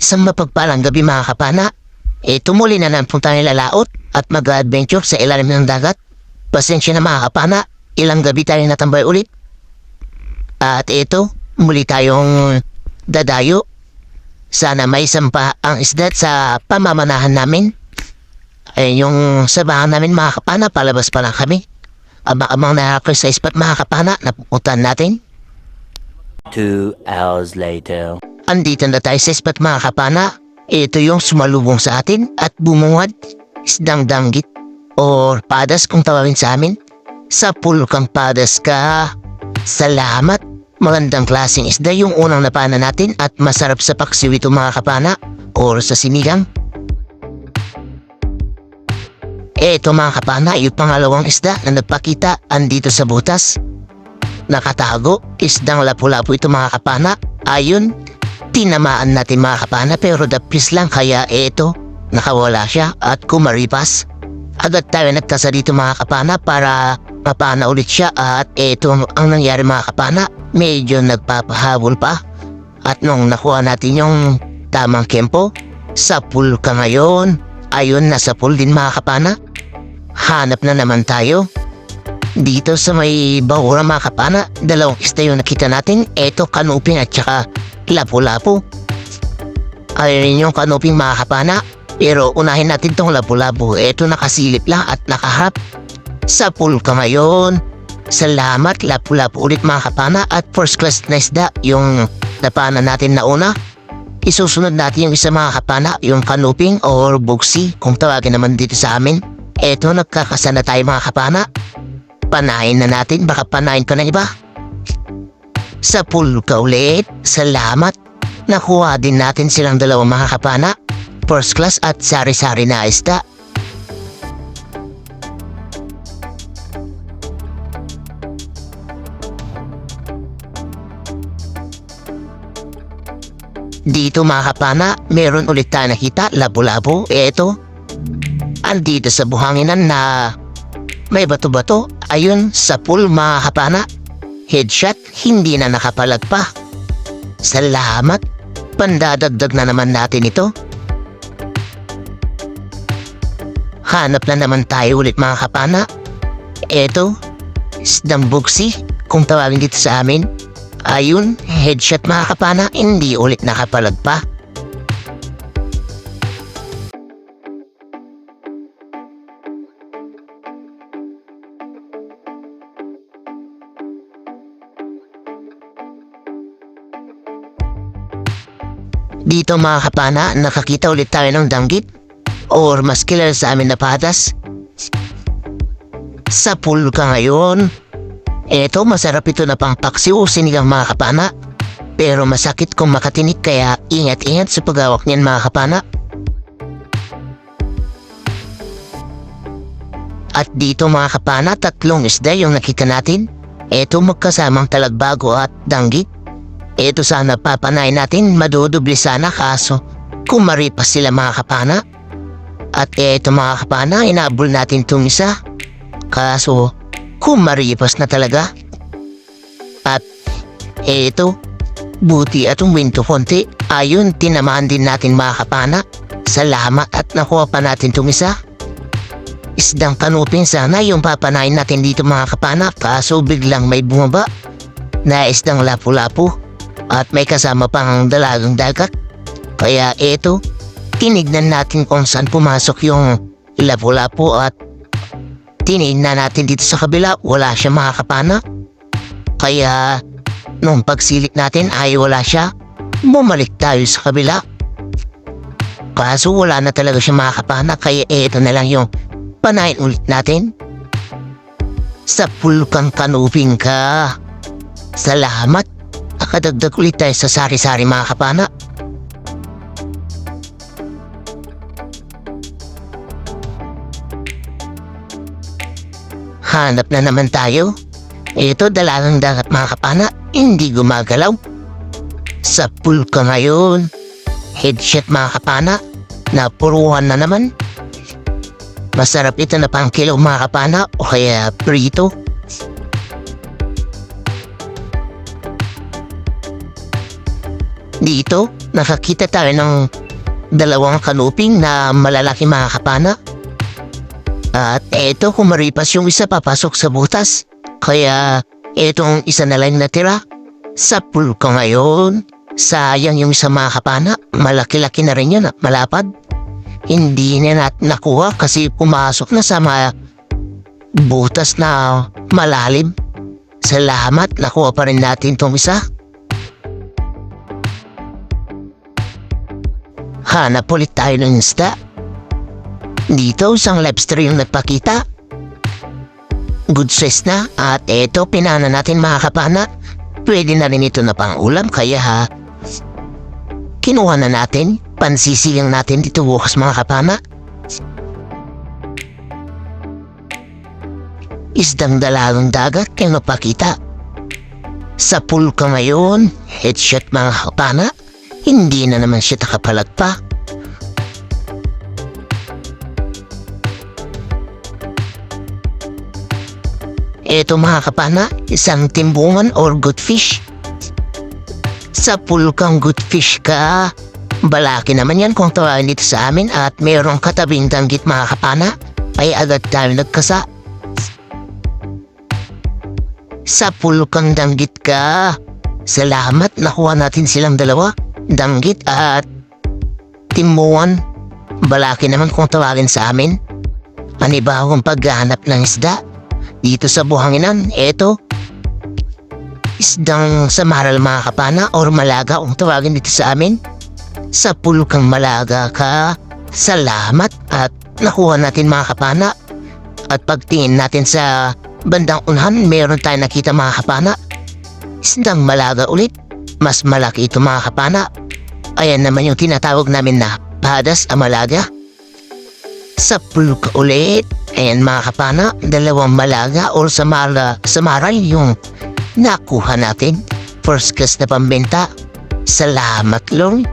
Isang mapagpalang gabi mga kapana. Tumuli na naman tayo lalaot at mag-adventure sa ilalim ng dagat. Pasensya na mga kapana, ilang gabi tayo natambay ulit. At muli tayong dadayo. Sana may sampa ang isda sa pamamanahan namin. Yung sabahan namin mga kapana, palabas pa lang kami. Abang nakakil sa ispat mga kapana na pupuntahan natin. 2 hours later. Andito na tayo sa ispat mga kapana. Ito yung sumalubong sa atin at bumungad isdang danggit o padas kung tawagin sa amin. Sa pulkang padas ka. Salamat. Magandang klaseng isda yung unang napana natin at masarap sa paksiw ito mga kapana o sa sinigang. Ito mga kapana, yung pangalawang isda na nagpakita andito sa butas. Nakatago, isdang lapu-lapu ito mga kapana. Ayun, tinamaan natin mga kapana pero dapis lang kaya nakawala siya at kumaripas. Agad tayo nagtasa dito mga kapana para mapana ulit siya at ang nangyari mga kapana, medyo nagpapahabol pa. At nung nakuha natin yung tamang kempo, sa pool ka ngayon. Ayun, nasa pool din mga kapana. Hanap na naman tayo. Dito sa may bahura mga kapana, dalawang isda yung nakita natin. Kanuping at saka lapu-lapu. Ayun yung kanuping mga kapana. Pero unahin natin tong lapu-lapu. Nakasilip lang at nakaharap. Sa pool ka ngayon. Salamat, lapu-lapu ulit mga kapana. At first class na isda yung napana natin na una. Isusunod natin yung isa mga kapana, yung kanuping or buksi kung tawagin naman dito sa amin. Nagkakasana tayo mga kapana. Panahin na natin, baka panahin ko ng iba. Sa pool ka ulit, salamat. Nakuha din natin silang dalawang mga kapana. First class at sari-sari na isda. Dito mga kapana, meron ulit tayo nakita, labo-labo. Andito sa buhanginan na may bato-bato. Ayun, sa pool mga kapana. Headshot, hindi na nakapalag pa. Salamat. Pandadagdag na naman natin ito. Hanap na naman tayo ulit mga kapana. Isdang buksi, kung tawagin dito sa amin. Ayun, headshot mga kapana, hindi ulit nakapalag pa. Dito mga kapana, nakakita ulit tayo ng danggit or mas kilala sa amin na patas. Sa pool ka ngayon. Masarap ito na pangpaksi o sinigang mga kapana. Pero masakit kung makatinik kaya ingat-ingat sa paghawak niyan mga kapana. At dito mga kapana, tatlong isda yung nakita natin. Magkasamang talagbago at danggit. Sana papanayin natin, madudubli sana kaso kumaripas sila mga kapana. At mga kapana, inabol natin itong isa. Kaso kumaripas na talaga. At buti at uminto konti. Ayun, tinamaan din natin mga kapana. Salamat at nakuha pa natin itong isa. Isdang kanupin sana yung papanayin natin dito mga kapana. Kaso biglang may bumaba na isdang lapu-lapu. At may kasama pang dalagang dagat. Kaya tinignan natin kung saan pumasok yung lapu-lapu at tinignan natin dito sa kabila, wala siya mga kapana. Kaya nung pagsilik natin ay wala siya, bumalik tayo sa kabila. Kaso wala na talaga siya mga kapana, kaya na lang yung panahin ulit natin. Sa pulkang kanuping ka. Salamat. Nakadagdag ulit tayo sa sari-sari mga kapana. Hanap na naman tayo. Dalagang dagat mga kapana, hindi gumagalaw. Sa pool ka ngayon. Headshot mga kapana, napuruhan na naman. Masarap ito na pangkilaw mga kapana o kaya prito. Dito, nakakita tayo ng dalawang kanuping na malalaki mga kapana. At eto, kumaripas yung isa papasok sa butas. Kaya etong isa na lang natira. Sa pulka ngayon, sayang yung isa mga kapana. Malaki-laki na rin yun, malapad. Hindi na nakuha kasi pumasok na sa mga butas na malalim. Salamat, nakuha pa rin natin tong isa. Hanap ulit tayo ng isda. Dito, isang lobster yung nagpakita. Good size na. At eto, pinana natin mga kapana. Pwede na rin ito na pang-ulam. Kaya kinuha na natin. Pansisigang natin dito bukas mga kapana. Isdang dalagang dagat yung napakita. Sa pulka ngayon, headshot mga kapana. Hindi na naman siya takapalag pa. Ito mga kapana, isang timbungan or good fish. Sa pulkang good fish ka, balaki naman yan kung tawagin dito sa amin at mayroong katabing danggit mga kapana, ay agad tayo nagkasa. Sa pulkang danggit ka, salamat nakuha natin silang dalawa, danggit at timbungan. Balaki naman kung tawagin sa amin. Panibagong paghahanap ng isda. Dito sa buhanginan, eto, isdang samaral mga kapana or malaga kung tawagin dito sa amin. Sa pulkang malaga ka, salamat at nakuha natin mga kapana. At pagtingin natin sa bandang unahan, meron tayong nakita mga kapana. Isdang malaga ulit, mas malaki ito mga kapana. Ayan naman yung tinatawag namin na padas amalaga. Sa pulka ulit, ayan mga kapana, dalawang malaga or samaral yung nakuha natin. First class na pambenta. Salamat Lord.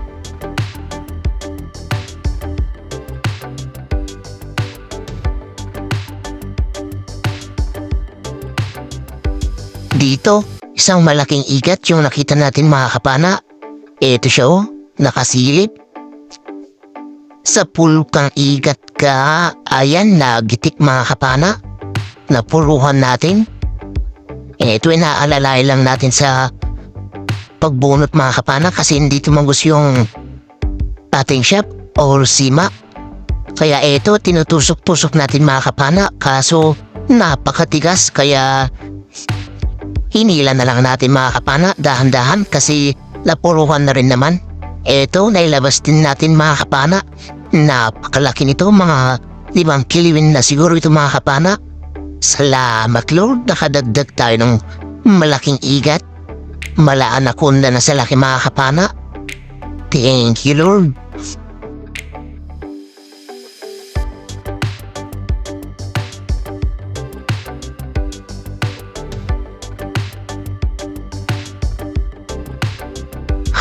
Dito, isang malaking igat yung nakita natin mga kapana. Ito siya nakasilip. Sa pulkang igat ka, ayan, nagitik mga kapana. Napuruhan natin. Ito ay naalalay lang natin sa pagbunot mga kapana kasi hindi tumangos yung ating shop or sima. Kaya ito, tinutusok-tusok natin mga kapana kaso napakatigas kaya hinila na lang natin mga kapana dahan-dahan kasi napuruhan na rin naman. Ito, nailabas din natin mga kapana. Napakalaki nito, mga 5 kiliwin na siguro ito mga kapana. Salamat Lord, nakadagdag tayo ng malaking igat. Malaan akunda na sa laki mga kapana. Thank you Lord.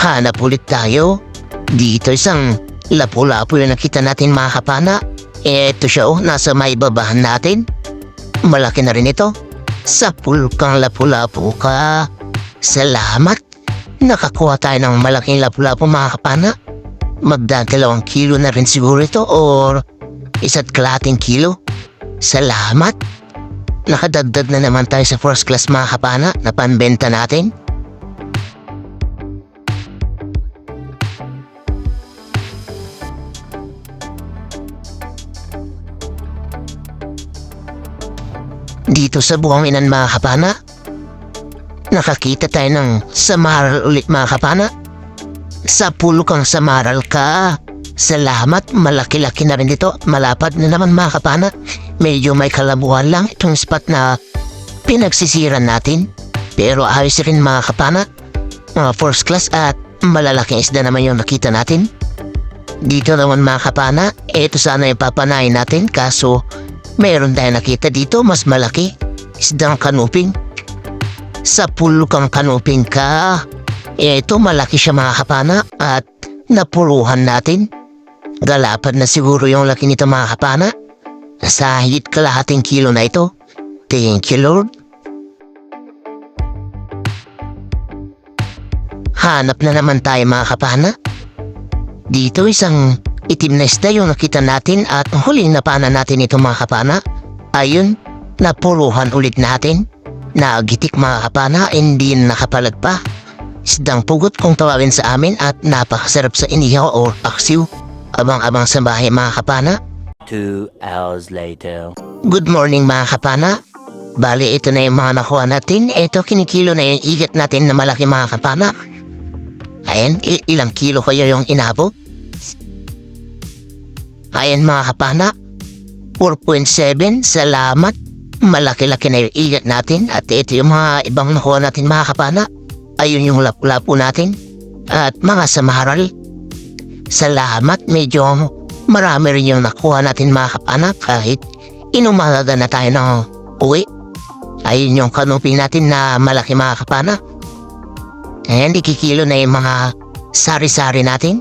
Hanap ulit tayo. Dito isang lapu-lapu yung nakita natin mga kapana. Eto siya nasa may babahan natin. Malaki na rin ito. Sa pulkang lapu-lapu ka. Salamat. Nakakuha tayo ng malaking lapu-lapu mga kapana. Magdadalawang kilo na rin siguro ito or 1.5 kilo. Salamat. Nakadagdag na naman tayo sa first class mga kapana na panbenta natin. Dito sa buhanginan mga kapana, nakakita tayo ng samaral ulit mga kapana. Sa pulkang samaral ka, salamat, malaki-laki na rin dito. Malapad na naman mga kapana. Medyo may kalabuhan lang itong spot na pinagsisiran natin. Pero ayos rin mga kapana. Mga first class at malalaking isda naman yung nakita natin. Dito naman mga kapana, ito sana yung papanayin natin kaso mayroon tayo nakita dito mas malaki. Isdang kanuping. Sa pulkang kanuping ka, ito malaki siya mga kapana at napuruhan natin. Galapad na siguro yung laki nito mga kapana. Sa higit kalahating kilo na ito. Thank you Lord. Hanap na naman tayo mga kapana. Dito isang itim na isda yung nakita natin at huling napana natin ito mga kapana. Ayun, napuruhan ulit natin. Nagitik mga kapana, hindi nakapalag pa. Isdang pugot kung tawagin sa amin at napakasarap sa inihaw o paksiw. Abang-abang sa bahay mga kapana. 2 hours later. Good morning mga kapana. Bali ito na yung mga nakuha natin. Ito kinikilo na yung igat natin na malaki mga kapana. Ayan, ilang kilo kaya yung inabot? Ayan mga kapana. 4.7, salamat. Malaki-laki na yung igat natin. At ito yung mga ibang nakuha natin mga kapana. Ayun yung lapu-lapu natin. At mga samaral. Salamat, medyo marami rin yung nakuha natin mga kapana. Kahit inumagaga na tayo ng uwi. Ayun yung kanupi natin na malaki mga kapana. Ayan, ikikilo na yung mga sari-sari natin.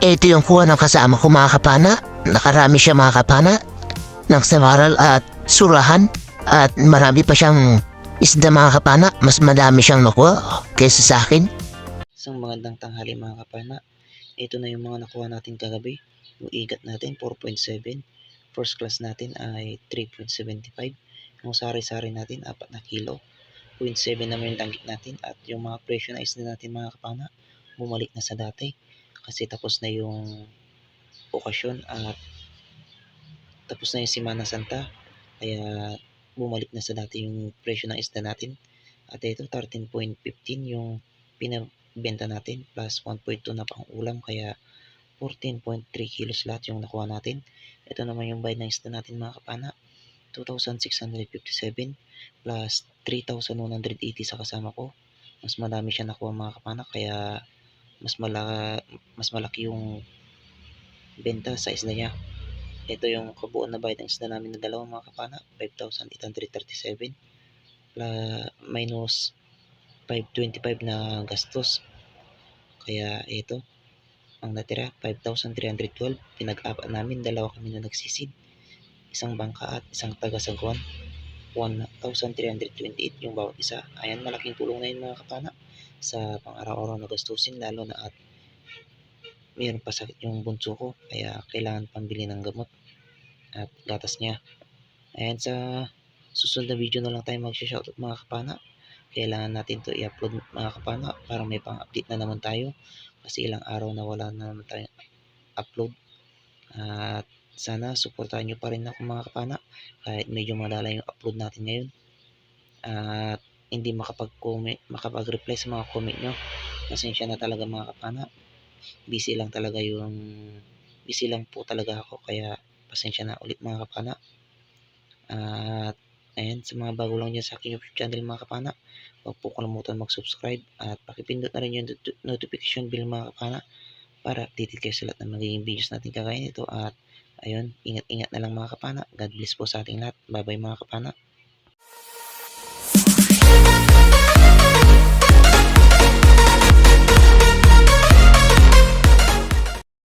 Ito yung kuha ng kasama ko mga kapana. Nakarami siya mga kapana ng samaral at surahan. At marami pa siyang isda mga kapana. Mas madami siyang nakuha kaysa sa akin. Isang magandang tanghali mga kapana. Ito na yung mga nakuha natin kagabi. Yung igat natin 4.7. First class natin ay 3.75. Yung sari-sari natin 4 na kilo. 0.7 naman yung tanggit natin. At yung mga presyo na isda natin mga kapana, bumalik na sa dati. Kasi tapos na yung okasyon at tapos na yung Semana Santa. Kaya bumalik na sa dati yung presyo ng isda natin. At ito 13.15 yung pinabenta natin plus 1.2 na pang ulam, kaya 14.3 kilos lahat yung nakuha natin. Ito naman yung bayad ng isda natin mga kapana, 2,657 plus 3,180 sa kasama ko. Mas madami siya nakuha mga kapana, kaya mas malaki yung benta sa isda niya. Ito yung kabuuan na bayad ng isda namin na dalawa mga kapana, 5,837 minus 525 na gastos. Kaya ito, ang natira 5,312. Pinag-apat namin, dalawa kami na nagsisid, isang bangka at isang taga-sagwan. 1,328 yung bawat isa. Ayan, malaking tulong na yun mga kapana sa pang-araw-araw na gastusin, lalo na at mayroon pa sakit yung bunso ko, kaya kailangan pambili ng gamot at gatas niya. Ayan, sa susunod na video na lang tayo mag-shoutout mga kapana. Kailangan natin to i-upload mga kapana para may pang-update na naman tayo, kasi ilang araw na wala na naman tayong upload. At sana suportahan nyo pa rin ako mga kapana kahit medyo madala yung upload natin ngayon at hindi makapag-reply sa mga comment nyo. Pasensya na talaga mga kapana, busy lang po talaga ako, kaya pasensya na ulit mga kapana. At ayan, sa mga bago lang dyan sa aking YouTube channel mga kapana, huwag po kalimutan mag-subscribe at pakipindot na rin yung notification bell mga kapana para updated kayo sa lahat ng magiging videos natin kagaya nito. At ayun, ingat-ingat na lang mga kapana. God bless po sa ating lahat. Bye bye mga kapana.